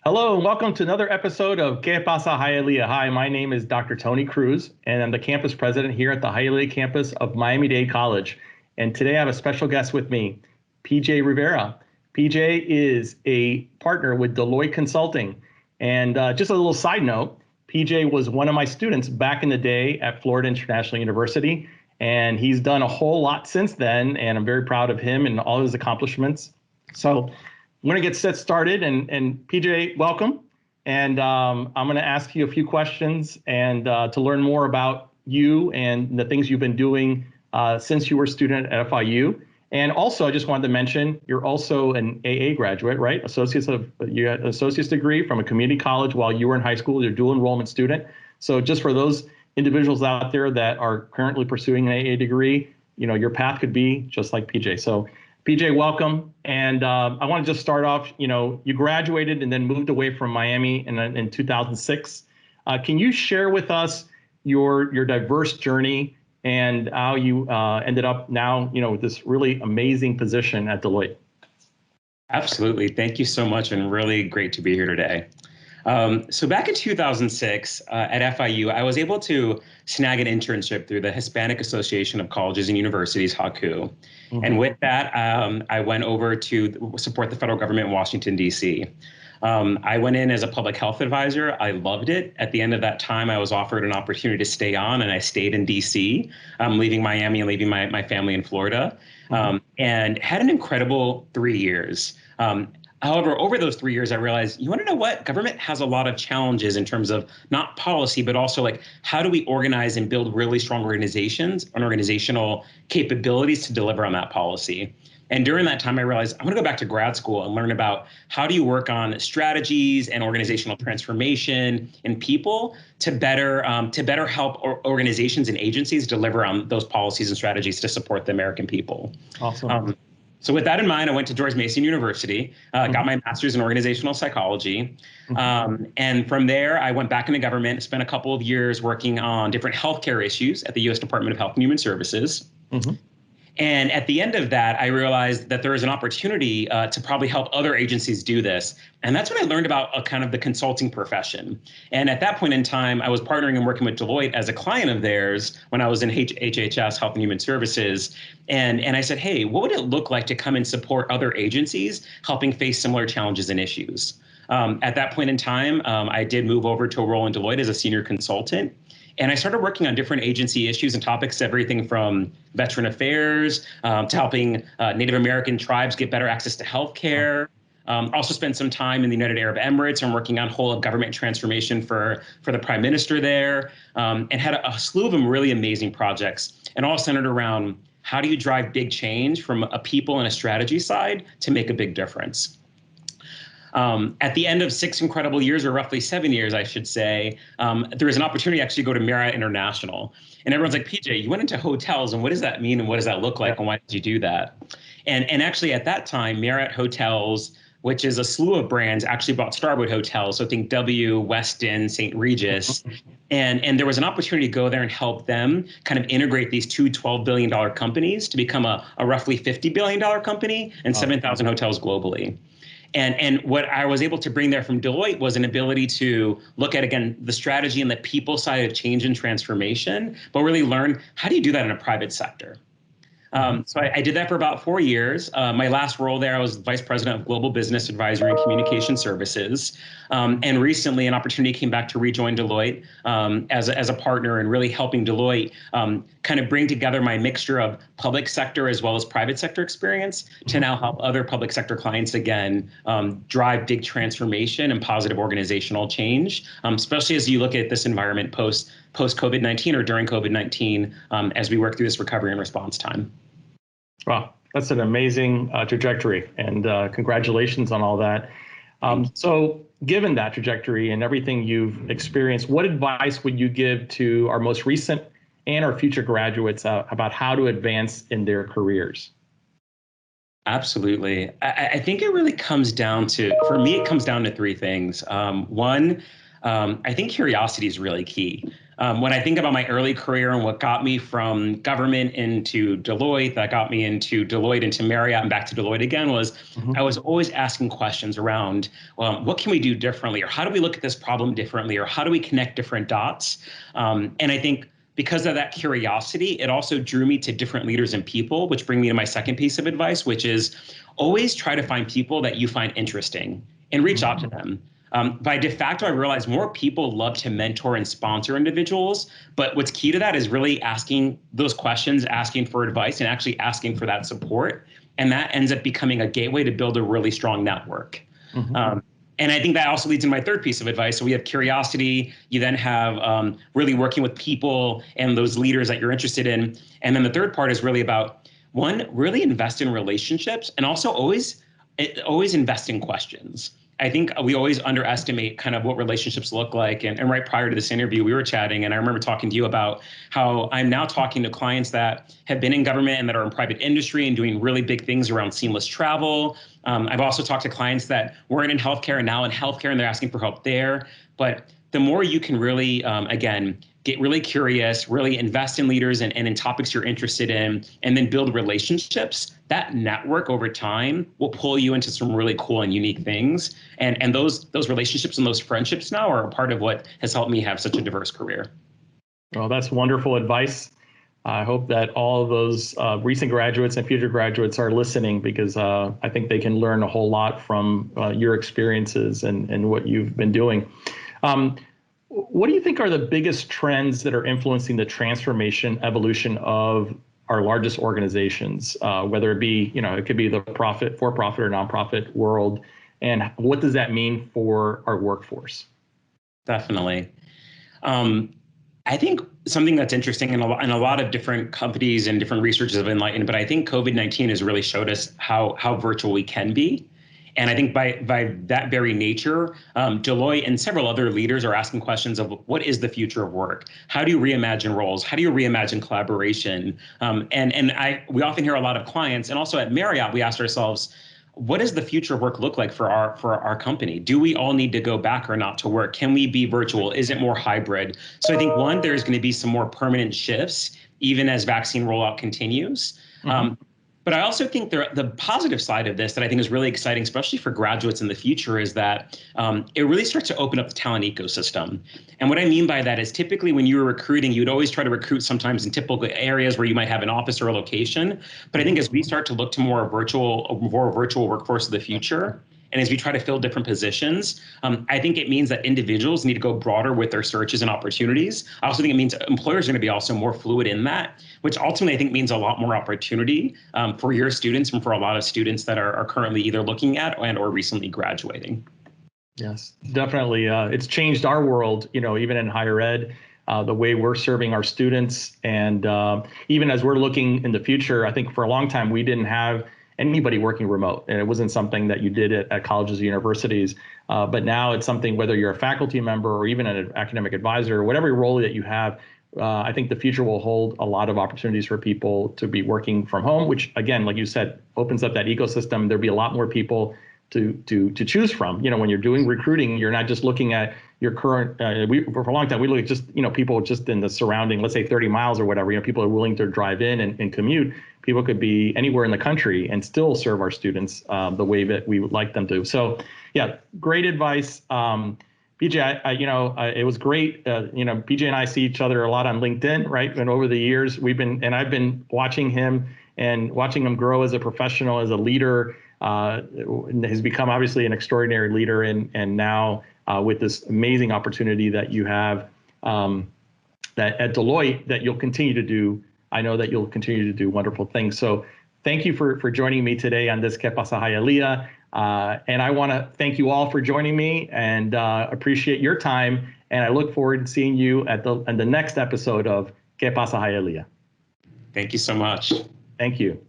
Hello and welcome to another episode of Que Pasa Hialeah. Hi, my name is Dr. Tony Cruz, and I'm the campus president here at the Hialeah campus of Miami-Dade College. And today I have a special guest with me, PJ Rivera. PJ is a partner with Deloitte Consulting. And just a little side note, PJ was one of my students back in the day at Florida International University, and he's done a whole lot since then, and I'm very proud of him and all his accomplishments. So I'm going to get set started, and PJ, welcome. And I'm going to ask you a few questions and to learn more about you and the things you've been doing since you were a student at FIU. And also, I just wanted to mention, you're also an AA graduate, right? You had an associate's degree from a community college while you were in high school. You're a dual enrollment student. So just for those individuals out there that are currently pursuing an AA degree, your path could be just like PJ. So PJ, welcome. And I want to just start off, you graduated and then moved away from Miami in 2006. Can you share with us your diverse journey and how you ended up now, with this really amazing position at Deloitte? Absolutely. Thank you so much, and really great to be here today. So back in 2006 at FIU, I was able to snag an internship through the Hispanic Association of Colleges and Universities, HACU. Mm-hmm. And with that, I went over to support the federal government in Washington, D.C. I went in as a public health advisor. I loved it. At the end of that time, I was offered an opportunity to stay on, and I stayed in D.C., leaving Miami and leaving my family in Florida, and had an incredible 3 years. However, over those 3 years, I realized, you want to know what? Government has a lot of challenges in terms of not policy, but also like how do we organize and build really strong organizations and organizational capabilities to deliver on that policy. And during that time, I realized I want to go back to grad school and learn about how do you work on strategies and organizational transformation in people to better help organizations and agencies deliver on those policies and strategies to support the American people. Awesome. So with that in mind, I went to George Mason University, got my master's in organizational psychology. And from there, I went back into government, spent a couple of years working on different healthcare issues at the U.S. Department of Health and Human Services. And at the end of that, I realized that there is an opportunity to probably help other agencies do this. And that's when I learned about kind of the consulting profession. And at that point in time, I was partnering and working with Deloitte as a client of theirs when I was in HHS, Health and Human Services. And I said, hey, what would it look like to come and support other agencies helping face similar challenges and issues? At that point in time, I did move over to a role in Deloitte as a senior consultant. And I started working on different agency issues and topics, everything from veteran affairs to helping Native American tribes get better access to healthcare. Also spent some time in the United Arab Emirates and working on whole of government transformation for the prime minister there, and had a slew of them really amazing projects, and all centered around how do you drive big change from a people and a strategy side to make a big difference. At the end of 6 incredible years, or roughly 7 years, I should say, there was an opportunity to actually go to Marriott International. And everyone's like, PJ, you went into hotels, and what does that mean, and what does that look like, and why did you do that? And actually, at that time, Marriott Hotels, which is a slew of brands, actually bought Starwood Hotels. So think W, Westin, St. Regis. And there was an opportunity to go there and help them kind of integrate these two $12 billion companies to become a roughly $50 billion company and 7,000 hotels globally. And what I was able to bring there from Deloitte was an ability to look at, again, the strategy and the people side of change and transformation, but really learn how do you do that in a private sector? So I did that for about 4 years. My last role there, I was vice president of global business advisory and communication services. And recently an opportunity came back to rejoin Deloitte as a partner, and really helping Deloitte kind of bring together my mixture of public sector as well as private sector experience to now help other public sector clients, again, drive big transformation and positive organizational change, especially as you look at this environment post COVID-19 or during COVID-19 as we work through this recovery and response time. Wow, that's an amazing trajectory, and congratulations on all that. So given that trajectory and everything you've experienced, what advice would you give to our most recent and our future graduates about how to advance in their careers? Absolutely. I think it really comes down to, for me, it comes down to three things. One, I think curiosity is really key. When I think about my early career and what got me from government into Deloitte, that got me into Deloitte, into Marriott, and back to Deloitte again, was I was always asking questions around, well, what can we do differently? Or how do we look at this problem differently? Or how do we connect different dots? And I think because of that curiosity, it also drew me to different leaders and people, which bring me to my second piece of advice, which is always try to find people that you find interesting and reach out to them. By de facto, I realized more people love to mentor and sponsor individuals, but what's key to that is really asking those questions, asking for advice, and actually asking for that support. And that ends up becoming a gateway to build a really strong network. And I think that also leads to my third piece of advice. So we have curiosity. You then have really working with people and those leaders that you're interested in. And then the third part is really about, one, really invest in relationships, and also always invest in questions. I think we always underestimate kind of what relationships look like. And right prior to this interview, we were chatting, and I remember talking to you about how I'm now talking to clients that have been in government and that are in private industry and doing really big things around seamless travel. I've also talked to clients that weren't in healthcare and now in healthcare, and they're asking for help there. But the more you can really, again, get really curious, really invest in leaders and in topics you're interested in, and then build relationships, that network over time will pull you into some really cool and unique things. And those relationships and those friendships now are a part of what has helped me have such a diverse career. Well, that's wonderful advice. I hope that all of those recent graduates and future graduates are listening, because I think they can learn a whole lot from your experiences and what you've been doing. What do you think are the biggest trends that are influencing the transformation, evolution of our largest organizations, whether it be, it could be the for-profit or nonprofit world, and what does that mean for our workforce? Definitely. I think something that's interesting, and a lot of different companies and different researchers have enlightened, but I think COVID-19 has really showed us how virtual we can be. And I think by that very nature, Deloitte and several other leaders are asking questions of what is the future of work? How do you reimagine roles? How do you reimagine collaboration? We often hear a lot of clients, and also at Marriott, we asked ourselves, what does the future of work look like for our company? Do we all need to go back or not to work? Can we be virtual? Is it more hybrid? So I think, one, there's going to be some more permanent shifts, even as vaccine rollout continues. But I also think the positive side of this that I think is really exciting, especially for graduates in the future, is that it really starts to open up the talent ecosystem. And what I mean by that is, typically when you were recruiting, you'd always try to recruit sometimes in typical areas where you might have an office or a location. But I think as we start to look to more virtual workforce of the future, and as we try to fill different positions, I think it means that individuals need to go broader with their searches and opportunities. I also think it means employers are going to be also more fluid in that, which ultimately I think means a lot more opportunity for your students and for a lot of students that are currently either looking at or recently graduating. Yes, definitely. It's changed our world, even in higher ed, the way we're serving our students. And even as we're looking in the future, I think for a long time, we didn't have anybody working remote, and it wasn't something that you did at colleges or universities. But now it's something, whether you're a faculty member or even an academic advisor, whatever role that you have, I think the future will hold a lot of opportunities for people to be working from home, which, again, like you said, opens up that ecosystem. There'll be a lot more people to choose from. When you're doing recruiting, you're not just looking at your current, for a long time, we look at just, people just in the surrounding, let's say 30 miles or whatever, people are willing to drive in and commute. People could be anywhere in the country and still serve our students the way that we would like them to. So yeah, great advice. BJ, it was great. BJ and I see each other a lot on LinkedIn, right? And over the years, I've been watching him grow as a professional, as a leader, has become obviously an extraordinary leader. And now with this amazing opportunity that you have that at Deloitte, that you'll continue to do. I know that you'll continue to do wonderful things. So thank you for joining me today on this Que Pasa Hialeah. And I want to thank you all for joining me and appreciate your time. And I look forward to seeing you on the next episode of Que Pasa Hialeah. Thank you so much. Thank you.